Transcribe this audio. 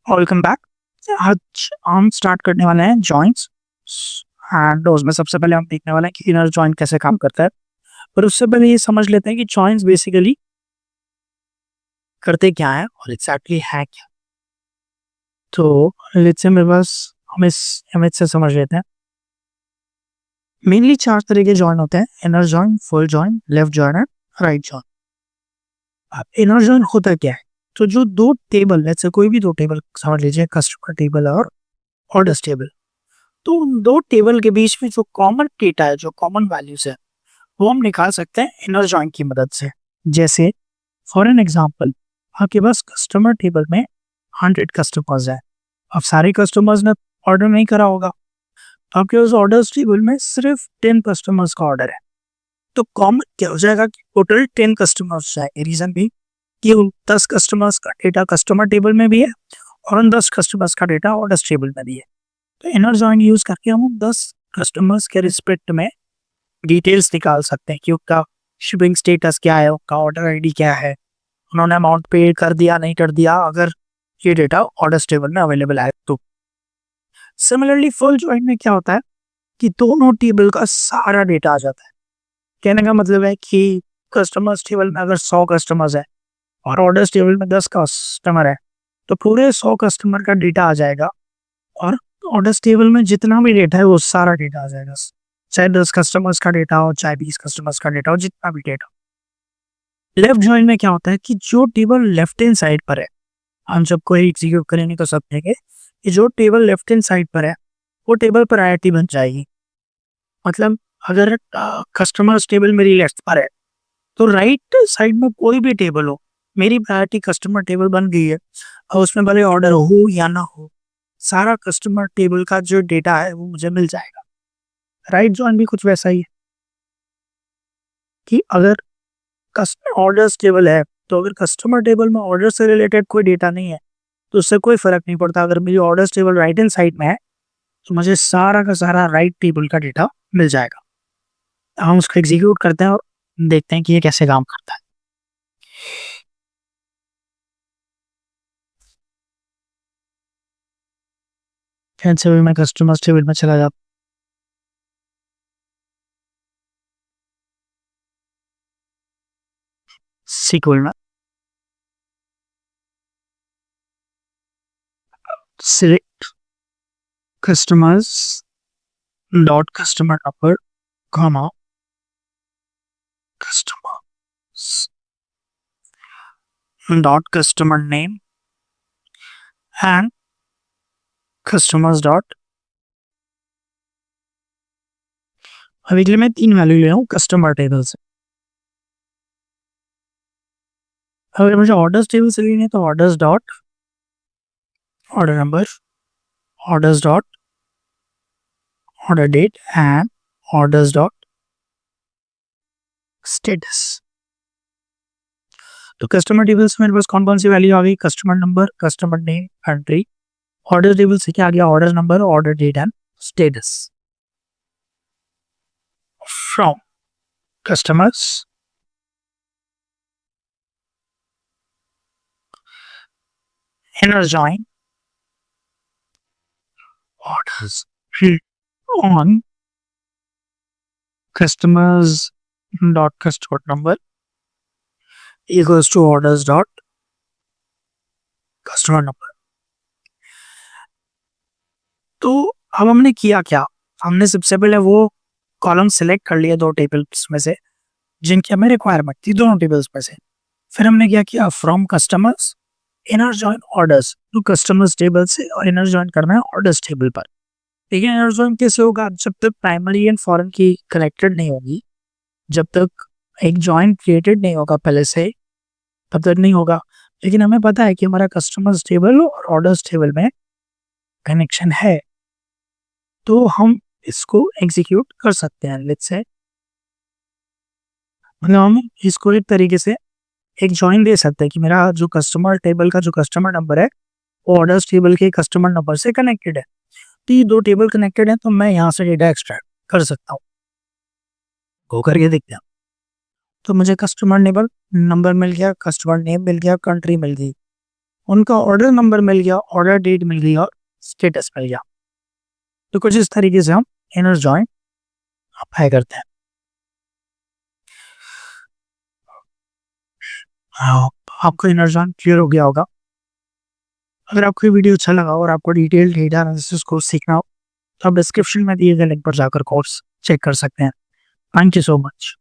Welcome back. आज हम start करने वाले हैं जॉइंट्स एंड उसमें सबसे पहले हम देखने वाले हैं कि इनर जॉइंट कैसे काम करता है। पर उससे पहले ये समझ लेते हैं कि जॉइंट्स बेसिकली करते क्या है और एग्जैक्टली है क्या। तो लेट्स से मेरे पास हम इस इमेज से समझ लेते हैं। मेनली चार तरह के जॉइंट होते हैं: inner joint, full joint, left joint and right joint. अब इनर जॉइंट होता क्या है? तो जो दो टेबल, लेट्स से कोई भी दो टेबल समझ लीजिए, कस्टमर टेबल और ऑर्डर्स टेबल। तो उन दो टेबल के बीच में जो कॉमन डेटा है, जो कॉमन वैल्यूज है, वो हम निकाल सकते हैं इनर जॉइंट की मदद से। जैसे फॉर एन एग्जांपल, आपके पास कस्टमर टेबल में 100 कस्टमर्स है। अब सारे कस्टमर्स ने ऑर्डर नहीं करा होगा, तो आपके उस ऑर्डर्स टेबल में सिर्फ 10 कस्टमर्स का ऑर्डर है। तो कॉमन क्या हो जाएगा कि टोटल 10 कस्टमर्स जाएंगे। रीजन भी कि उन 10 कस्टमर्स का डेटा कस्टमर टेबल में भी है और उन 10 कस्टमर्स का डेटा ऑर्डर्स टेबल में भी है। तो इनर जॉइन यूज करके हम 10 कस्टमर्स के रिस्पेक्ट में डिटेल्स निकाल सकते हैं कि उनका शिपिंग स्टेटस क्या है, उनका ऑर्डर आईडी क्या है, उन्होंने अमाउंट पे कर दिया नहीं कर दिया, अगर ये डेटा ऑर्डर टेबल में अवेलेबल है तो। सिमिलरली फुल जॉइन में क्या होता है कि दोनों टेबल का सारा डेटा आ जाता है। कहने का मतलब है कि कस्टमर्स टेबल में अगर 100 कस्टमर्स है और ऑर्डर्स टेबल में 10 कस्टमर है, तो पूरे 100 कस्टमर का डेटा आ जाएगा और ऑर्डर्स टेबल में जितना भी डेटा है वो सारा डेटा आ जाएगा। चाहे 10 कस्टमर्स का डेटा हो, चाहे 20 कस्टमर्स का डेटा हो, जितना भी डेटा। लेफ्ट जॉइन में क्या होता है कि जो टेबल लेफ्ट हैंड साइड पर है, हम जब कोई एग्जीक्यूट करेंगे तो सब देखेंगे कि जो टेबल लेफ्ट हैंड साइड पर है वो टेबल प्रायोरिटी बन जाएगी। मतलब अगर कस्टमर्स टेबल मेरी लेफ्ट पर है, तो राइट साइड में कोई भी टेबल हो, मेरी प्रायोरिटी कस्टमर टेबल बन गई है और उसमें भले ऑर्डर हो या ना हो, सारा कस्टमर टेबल का जो डेटा है वो मुझे मिल जाएगा। राइट जॉइन भी कुछ वैसा ही है कि अगर कस्टमर ऑर्डर्स टेबल है, तो अगर कस्टमर टेबल में ऑर्डर से रिलेटेड कोई डेटा नहीं है तो उससे कोई फर्क नहीं पड़ता। अगर मेरी orders table right hand side में है तो मुझे सारा का सारा राइट टेबल का डेटा मिल जाएगा। हम उसको एग्जीक्यूट करते हैं और देखते हैं कि ये कैसे काम करता है। फिर से भी मैं कस्टमर टेबल में चला जाता सीक्वल में, select customers dot customer number comma customers dot customer name and customers dot. अभी के लिए मैं 3 वैल्यू ले रहा हूँ कस्टमर टेबल से। अगर मुझे ऑर्डर्स टेबल से लेनी है तो orders dot order number, orders dot order date and orders dot status. तो कस्टमर टेबल से मेरे पास कौन कौन सी वैल्यू आ गई? Customer number, customer name, country. Order table से क्या आ गया? Order number, order date and status. From customers inner join orders on customers dot customer number equals to orders dot customer number। तो अब हमने किया क्या? हमने सबसे पहले वो कॉलम सेलेक्ट कर लिया दो टेबल्स में से जिनकी हमें रिक्वायरमेंट थी, दोनों टेबल्स में से। फिर हमने क्या किया? From customers inner join orders, तो कस्टमर्स टेबल से और इनर जॉइन करना है ऑर्डर्स टेबल पर। ठीक है, इनर जॉइन कैसे होगा? जब तक प्राइमरी एंड फॉरेन की कनेक्टेड नहीं होगी, जब तक एक जॉइंट क्रिएटेड नहीं होगा पहले से, तब तक नहीं होगा। लेकिन हमें पता है कि हमारा कस्टमर्स टेबल और ऑर्डर्स टेबल में कनेक्शन है, तो हम इसको एग्जीक्यूट कर सकते हैं। लेट्स से मतलब हम इसको एक तरीके से एक जॉइन दे सकते हैं कि मेरा जो कस्टमर टेबल का जो कस्टमर नंबर है वो ऑर्डर्स टेबल के कस्टमर नंबर से कनेक्टेड है। तो ये दो टेबल कनेक्टेड है, तो मैं यहाँ से डेटा एक्सट्रैक्ट कर सकता हूँ। गो करके देखते हैं। तो मुझे कस्टमर नेबल नंबर मिल गया, कस्टमर नेम मिल गया, कंट्री मिल गई। उनका ऑर्डर नंबर मिल गया, ऑर्डर डेट मिल गई और स्टेटस मिल गया। तो कुछ इस तरीके से हम इनर जॉइन अप्लाई करते हैं। आपको इनर जॉइन क्लियर हो गया होगा। अगर आपको वीडियो अच्छा लगा और आपको डिटेल डेटा एनालिसिस को सीखना हो तो आप डिस्क्रिप्शन में दिए गए लिंक पर जाकर कोर्स चेक कर सकते हैं। Thank you so much.